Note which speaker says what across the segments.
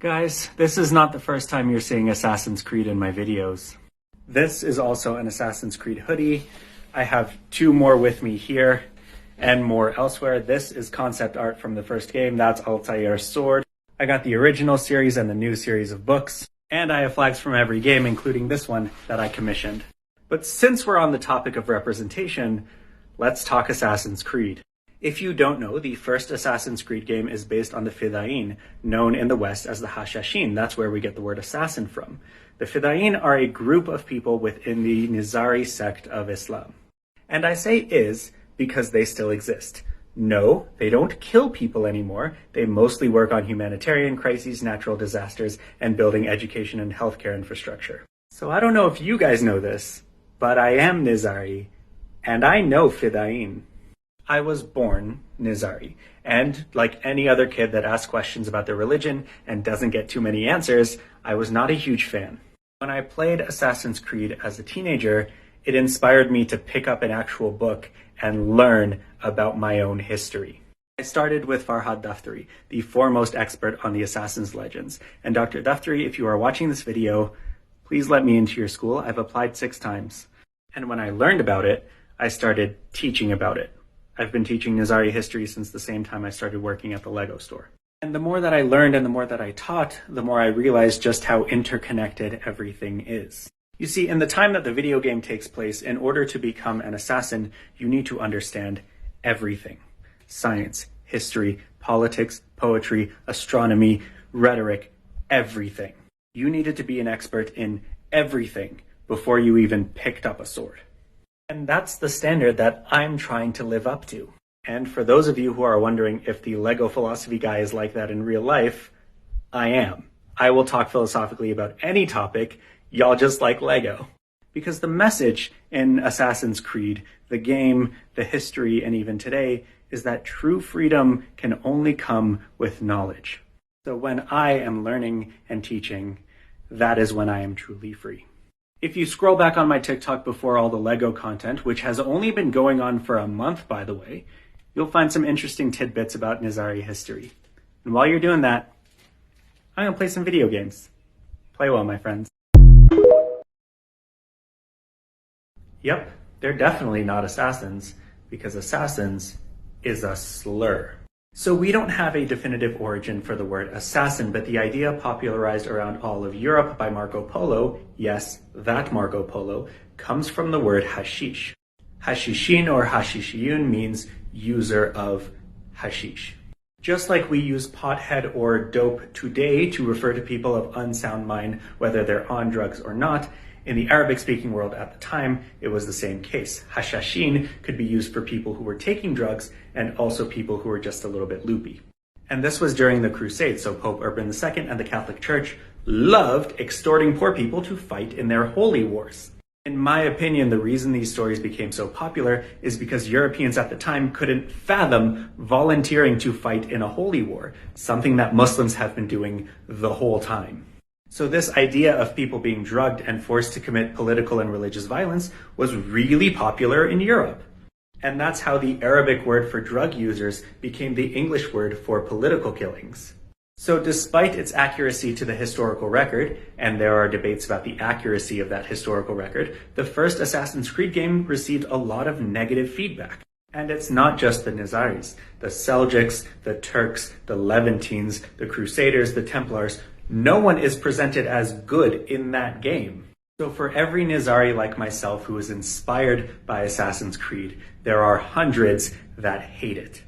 Speaker 1: Guys, this is not the first time you're seeing Assassin's Creed in my videos. This is also an Assassin's Creed hoodie. I have two more with me here and more elsewhere. This is concept art from the first game. That's Altair's sword. I got the original series and the new series of books. And I have flags from every game, including this one that I commissioned. But since we're on the topic of representation, let's talk Assassin's Creed. If you don't know, the first Assassin's Creed game is based on the Fedayeen, known in the West as the Hashashin. That's where we get the word assassin from. The Fedayeen are a group of people within the Nizari sect of Islam. And I say is because they still exist. No, they don't kill people anymore. They mostly work on humanitarian crises, natural disasters, and building education and healthcare infrastructure. So I don't know if you guys know this, but I am Nizari, and I know Fedayeen. I was born Nizari, and like any other kid that asks questions about their religion and doesn't get too many answers, I was not a huge fan. When I played Assassin's Creed as a teenager, it inspired me to pick up an actual book and learn about my own history. I started with Farhad Daftari, the foremost expert on the Assassin's legends. And Dr. Daftari, if you are watching this video, please let me into your school. I've applied 6 times. And when I learned about it, I started teaching about it. I've been teaching Nizari history since the same time I started working at the Lego store. And the more that I learned and the more that I taught, the more I realized just how interconnected everything is. You see, in the time that the video game takes place, in order to become an assassin, you need to understand everything. Science, history, politics, poetry, astronomy, rhetoric, everything. You needed to be an expert in everything before you even picked up a sword. And that's the standard that I'm trying to live up to. And for those of you who are wondering if the Lego philosophy guy is like that in real life, I am. I will talk philosophically about any topic. Y'all just like Lego. Because the message in Assassin's Creed, the game, the history, and even today, is that true freedom can only come with knowledge. So when I am learning and teaching, that is when I am truly free. If you scroll back on my TikTok before all the Lego content, which has only been going on for a month, by the way, you'll find some interesting tidbits about Nizari history. And while you're doing that, I'm going to play some video games. Play well, my friends. Yep, they're definitely not assassins, because assassins is a slur. So we don't have a definitive origin for the word assassin, but the idea popularized around all of Europe by Marco Polo, yes, that Marco Polo, comes from the word hashish. Hashishin or hashishiyun means user of hashish. Just like we use pothead or dope today to refer to people of unsound mind, whether they're on drugs or not, in the Arabic-speaking world at the time, it was the same case. Hashashin could be used for people who were taking drugs and also people who were just a little bit loopy. And this was during the Crusades, so Pope Urban II and the Catholic Church loved extorting poor people to fight in their holy wars. In my opinion, the reason these stories became so popular is because Europeans at the time couldn't fathom volunteering to fight in a holy war, something that Muslims have been doing the whole time. So this idea of people being drugged and forced to commit political and religious violence was really popular in Europe. And that's how the Arabic word for drug users became the English word for political killings. So despite its accuracy to the historical record, and there are debates about the accuracy of that historical record, the first Assassin's Creed game received a lot of negative feedback. And it's not just the Nizaris. The Seljuks, the Turks, the Levantines, the Crusaders, the Templars, no one is presented as good in that game. So for every Nizari like myself who is inspired by Assassin's Creed, there are hundreds that hate it.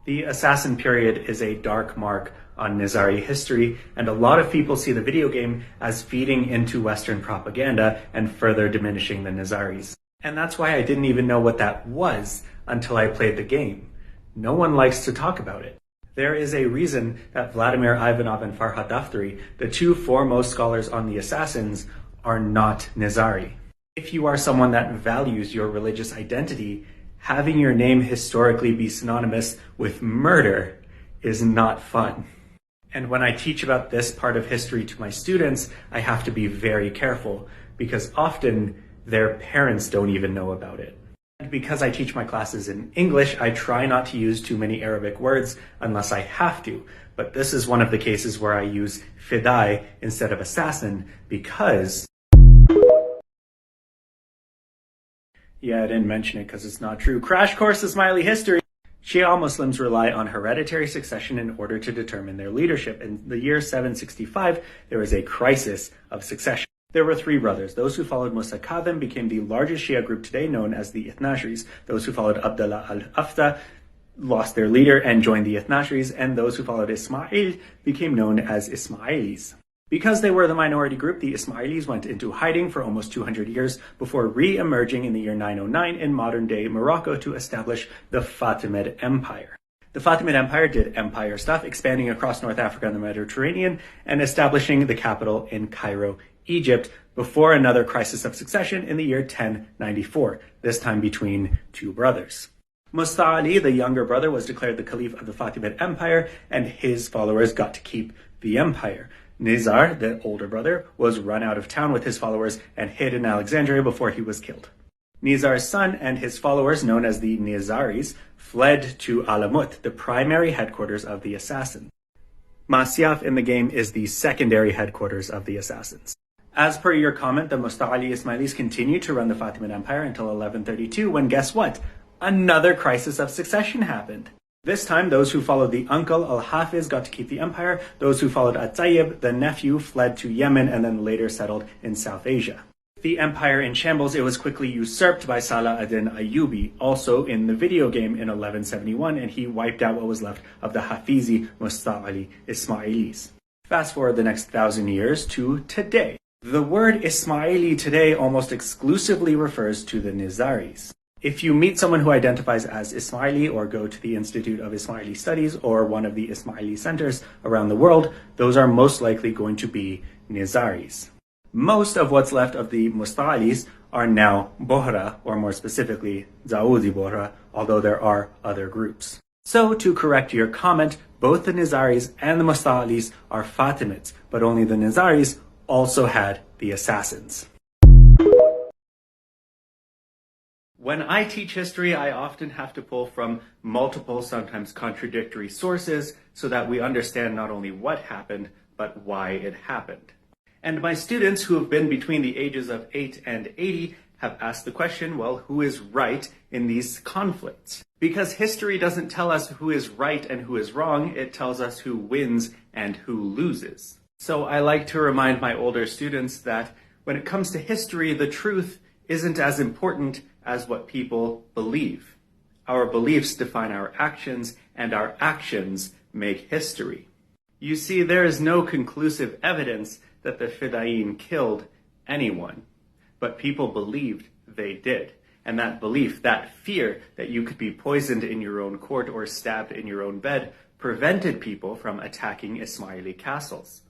Speaker 1: The Assassin period is a dark mark on Nizari history, and a lot of people see the video game as feeding into Western propaganda and further diminishing the Nizaris. And that's why I didn't even know what that was until I played the game. No one likes to talk about it. There is a reason that Vladimir Ivanov and Farhad Daftari, the two foremost scholars on the assassins, are not Nizari. If you are someone that values your religious identity, having your name historically be synonymous with murder is not fun. And when I teach about this part of history to my students, I have to be very careful because often their parents don't even know about it. And because I teach my classes in English, I try not to use too many Arabic words unless I have to. but this is one of the cases where I use fidai instead of assassin because... Yeah, I didn't mention it because it's not true. Crash course Ismaili history. Shia Muslims rely on hereditary succession in order to determine their leadership. In the year 765, there was a crisis of succession. There were 3 brothers. Those who followed Musa Kadhim became the largest Shia group today, known as the Ithnashris. Those who followed Abdullah al-Afta lost their leader and joined the Ithnashris, and those who followed Ismail became known as Ismailis. Because they were the minority group, the Ismailis went into hiding for almost 200 years before re-emerging in the year 909 in modern-day Morocco to establish the Fatimid Empire. The Fatimid Empire did empire stuff, expanding across North Africa and the Mediterranean and establishing the capital in Cairo, Egypt, before another crisis of succession in the year 1094, this time between 2 brothers. Musta Ali, the younger brother, was declared the Caliph of the Fatimid Empire, and his followers got to keep the empire. Nizar, the older brother, was run out of town with his followers and hid in Alexandria before he was killed. Nizar's son and his followers, known as the Nizaris, fled to Alamut, the primary headquarters of the assassins. Masyaf in the game is the secondary headquarters of the assassins. As per your comment, the Musta'ali Ismailis continued to run the Fatimid Empire until 1132, when guess what? Another crisis of succession happened. This time, those who followed the uncle Al-Hafiz got to keep the empire. Those who followed At-Tayyib, the nephew, fled to Yemen and then later settled in South Asia. The empire in shambles, it was quickly usurped by Salah ad-Din Ayyubi, also in the video game in 1171, and he wiped out what was left of the Hafizi Musta'ali Ismailis. Fast forward the next 1,000 years to today. The word Ismaili today almost exclusively refers to the Nizaris. If you meet someone who identifies as Ismaili or go to the Institute of Ismaili Studies or one of the Ismaili centers around the world, those are most likely going to be Nizaris. Most of what's left of the Musta'alis are now Bohra, or more specifically, Zaudi Bohra, although there are other groups. So, to correct your comment, both the Nizaris and the Musta'alis are Fatimids, but only the Nizaris also had the assassins. When I teach history, I often have to pull from multiple, sometimes contradictory sources so that we understand not only what happened, but why it happened. And my students who have been between the ages of 8 and 80 have asked the question, well, who is right in these conflicts? Because history doesn't tell us who is right and who is wrong, it tells us who wins and who loses. So I like to remind my older students that when it comes to history, the truth isn't as important as what people believe. Our beliefs define our actions, and our actions make history. You see, there is no conclusive evidence that the Fidayeen killed anyone, but people believed they did. And that belief, that fear that you could be poisoned in your own court or stabbed in your own bed, prevented people from attacking Ismaili castles.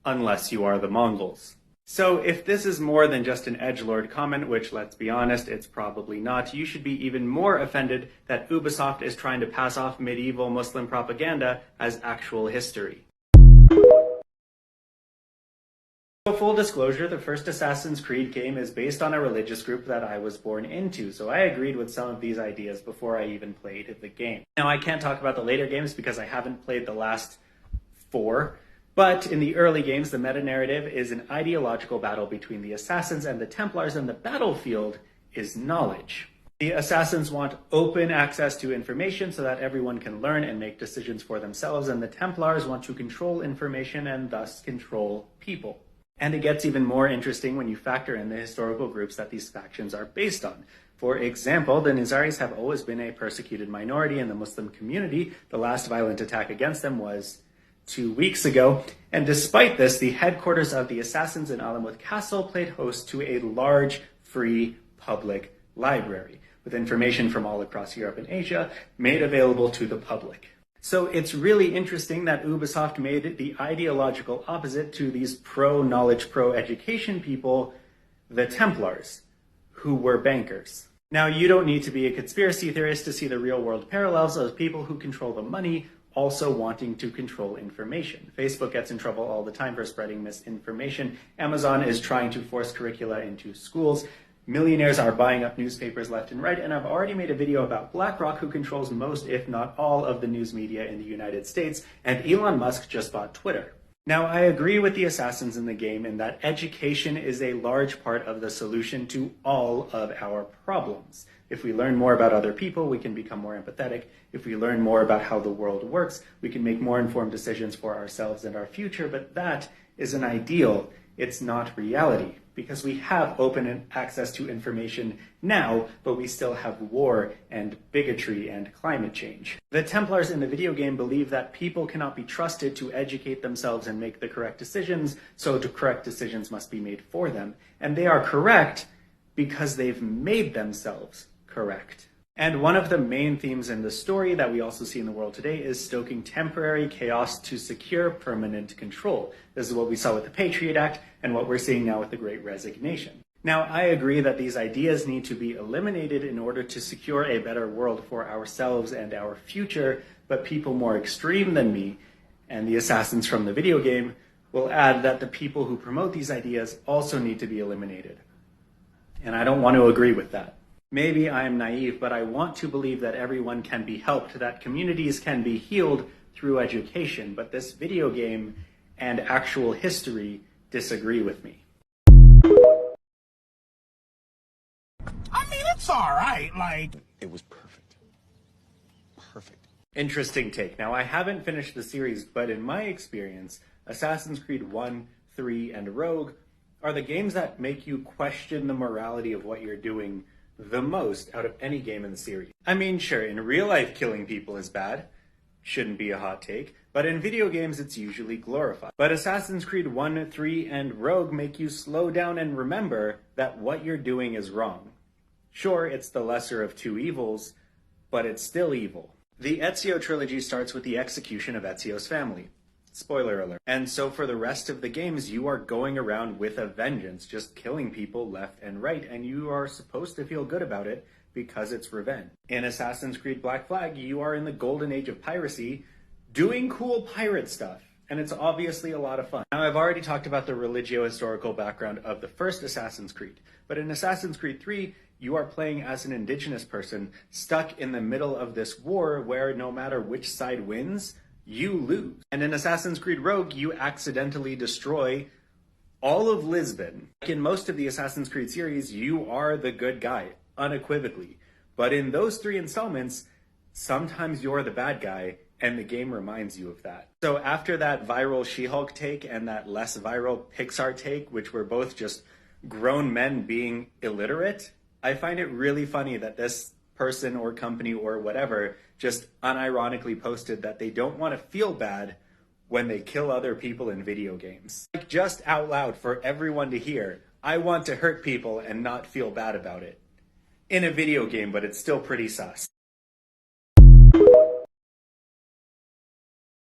Speaker 1: Unless you are the Mongols. So if this is more than just an edgelord comment, which let's be honest, it's probably not, you should be even more offended that Ubisoft is trying to pass off medieval Muslim propaganda as actual history. So full disclosure, the first Assassin's Creed game is based on a religious group that I was born into, so I agreed with some of these ideas before I even played the game. Now I can't talk about the later games because I haven't played the last 4, but in the early games, the meta-narrative is an ideological battle between the Assassins and the Templars, and the battlefield is knowledge. The Assassins want open access to information so that everyone can learn and make decisions for themselves, and the Templars want to control information and thus control people. And it gets even more interesting when you factor in the historical groups that these factions are based on. For example, the Nizaris have always been a persecuted minority in the Muslim community. The last violent attack against them was 2 weeks ago, and despite this, the headquarters of the Assassins in Alamut Castle played host to a large, free, public library, with information from all across Europe and Asia made available to the public. So it's really interesting that Ubisoft made the ideological opposite to these pro-knowledge, pro-education people, the Templars, who were bankers. Now, you don't need to be a conspiracy theorist to see the real-world parallels of people who control the money also wanting to control information. Facebook gets in trouble all the time for spreading misinformation. Amazon is trying to force curricula into schools. Millionaires are buying up newspapers left and right, and I've already made a video about BlackRock, who controls most, if not all, of the news media in the United States, and Elon Musk just bought Twitter. Now, I agree with the assassins in the game in that education is a large part of the solution to all of our problems. If we learn more about other people, we can become more empathetic. If we learn more about how the world works, we can make more informed decisions for ourselves and our future, but that is an ideal. It's not reality, because we have open access to information now, but we still have war and bigotry and climate change. The Templars in the video game believe that people cannot be trusted to educate themselves and make the correct decisions, so the correct decisions must be made for them. And they are correct because they've made themselves correct. And one of the main themes in the story that we also see in the world today is stoking temporary chaos to secure permanent control. This is what we saw with the Patriot Act and what we're seeing now with the Great Resignation. Now, I agree that these ideas need to be eliminated in order to secure a better world for ourselves and our future, but people more extreme than me and the assassins from the video game will add that the people who promote these ideas also need to be eliminated. And I don't want to agree with that. Maybe I am naive, but I want to believe that everyone can be helped, that communities can be healed through education, but this video game and actual history disagree with me.
Speaker 2: I mean, it's all right, like...
Speaker 3: It was perfect. Perfect.
Speaker 1: Interesting take. Now, I haven't finished the series, but in my experience, Assassin's Creed 1, 3, and Rogue are the games that make you question the morality of what you're doing the most out of any game in the series. I mean, sure, in real life killing people is bad. Shouldn't be a hot take. But in video games, it's usually glorified. But Assassin's Creed 1, 3, and Rogue make you slow down and remember that what you're doing is wrong. Sure, it's the lesser of two evils, but it's still evil. The Ezio trilogy starts with the execution of Ezio's family. Spoiler alert. And so for the rest of the games, you are going around with a vengeance, just killing people left and right, and you are supposed to feel good about it because it's revenge. In Assassin's Creed Black Flag, you are in the golden age of piracy, doing cool pirate stuff, and it's obviously a lot of fun. Now, I've already talked about the religio-historical background of the first Assassin's Creed, but in Assassin's Creed 3, you are playing as an indigenous person stuck in the middle of this war where no matter which side wins, you lose. And in Assassin's Creed Rogue, you accidentally destroy all of Lisbon. Like in most of the Assassin's Creed series, you are the good guy, unequivocally. But in those 3 installments, sometimes you're the bad guy, and the game reminds you of that. So after that viral She-Hulk take and that less viral Pixar take, which were both just grown men being illiterate, I find it really funny that this person or company or whatever just unironically posted that they don't want to feel bad when they kill other people in video games. Like, just out loud for everyone to hear, I want to hurt people and not feel bad about it. In a video game, but it's still pretty sus.